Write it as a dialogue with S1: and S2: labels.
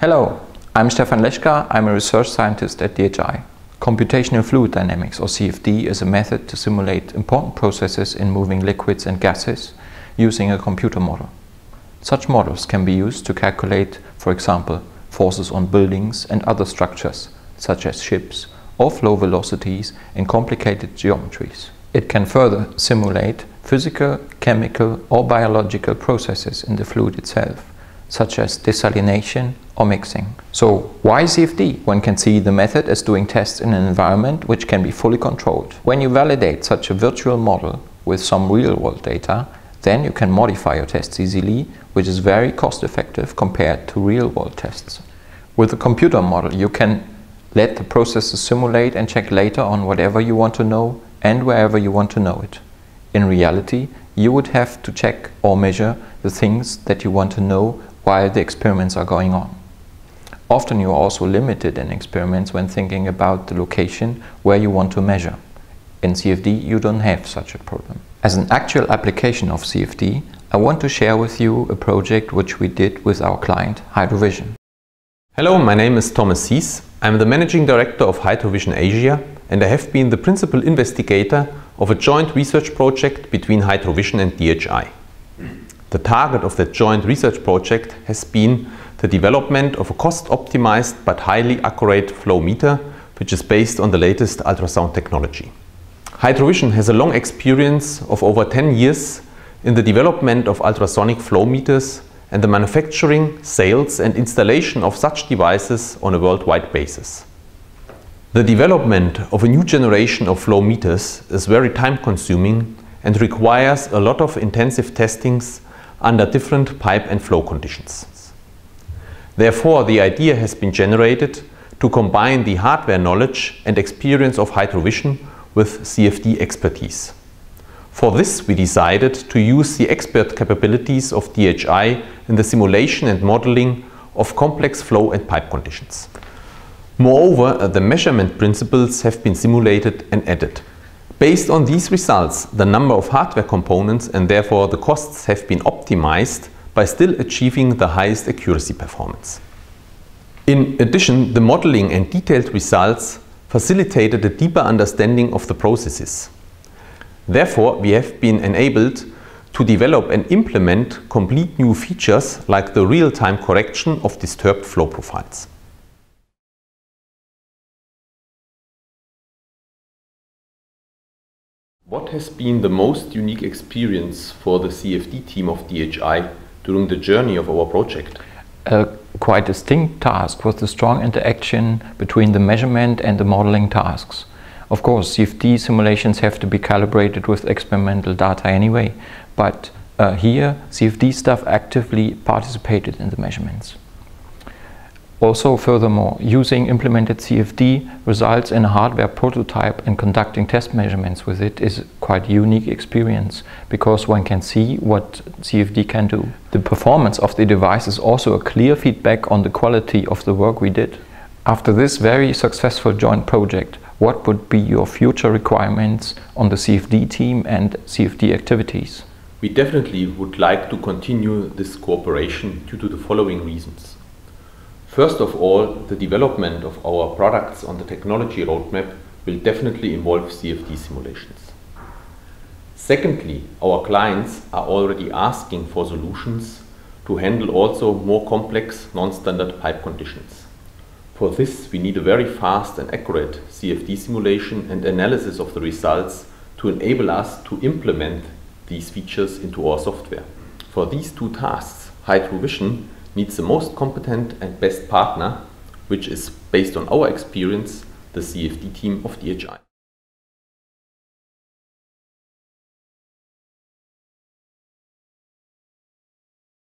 S1: Hello, I'm Stefan Leschka. I'm a research scientist at DHI. Computational Fluid Dynamics, or CFD, is a method to simulate important processes in moving liquids and gases using a computer model. Such models can be used to calculate, for example, forces on buildings and other structures, such as ships, or flow velocities in complicated geometries. It can further simulate physical, chemical, or biological processes in the fluid itself, such as desalination or mixing. So why CFD? One can see the method as doing tests in an environment which can be fully controlled. When you validate such a virtual model with some real-world data, then you can modify your tests easily, which is very cost-effective compared to real-world tests. With a computer model, you can let the processes simulate and check later on whatever you want to know and wherever you want to know it. In reality, you would have to check or measure the things that you want to know while the experiments are going on. Often you are also limited in experiments when thinking about the location where you want to measure. In CFD, you don't have such a problem. As an actual application of CFD, I want to share with you a project which we did with our client, Hydrovision.
S2: Hello, my name is Thomas Hies. I'm the Managing Director of Hydrovision Asia, and I have been the principal investigator of a joint research project between Hydrovision and DHI. The target of that joint research project has been the development of a cost-optimized but highly accurate flow meter, which is based on the latest ultrasound technology. Hydrovision has a long experience of over 10 years in the development of ultrasonic flow meters and the manufacturing, sales and installation of such devices on a worldwide basis. The development of a new generation of flow meters is very time-consuming and requires a lot of intensive testings under different pipe and flow conditions. Therefore, the idea has been generated to combine the hardware knowledge and experience of Hydrovision with CFD expertise. For this, we decided to use the expert capabilities of DHI in the simulation and modeling of complex flow and pipe conditions. Moreover, the measurement principles have been simulated and added. Based on these results, the number of hardware components and therefore the costs have been optimized by still achieving the highest accuracy performance. In addition, the modeling and detailed results facilitated a deeper understanding of the processes. Therefore, we have been enabled to develop and implement complete new features like the real-time correction of disturbed flow profiles. What has been the most unique experience for the CFD team of DHI during the journey of our project?
S1: A quite distinct task was the strong interaction between the measurement and the modeling tasks. Of course, CFD simulations have to be calibrated with experimental data anyway, but here CFD staff actively participated in the measurements. Also, furthermore, using implemented CFD results in a hardware prototype and conducting test measurements with it is quite a unique experience because one can see what CFD can do. The performance of the device is also a clear feedback on the quality of the work we did. After this very successful joint project, what would be your future requirements on the CFD team and CFD activities?
S2: We definitely would like to continue this cooperation due to the following reasons. First of all, the development of our products on the technology roadmap will definitely involve CFD simulations. Secondly, our clients are already asking for solutions to handle also more complex non-standard pipe conditions. For this, we need a very fast and accurate CFD simulation and analysis of the results to enable us to implement these features into our software. For these two tasks, Hydrovision needs the most competent and best partner, which is, based on our experience, the CFD team of DHI.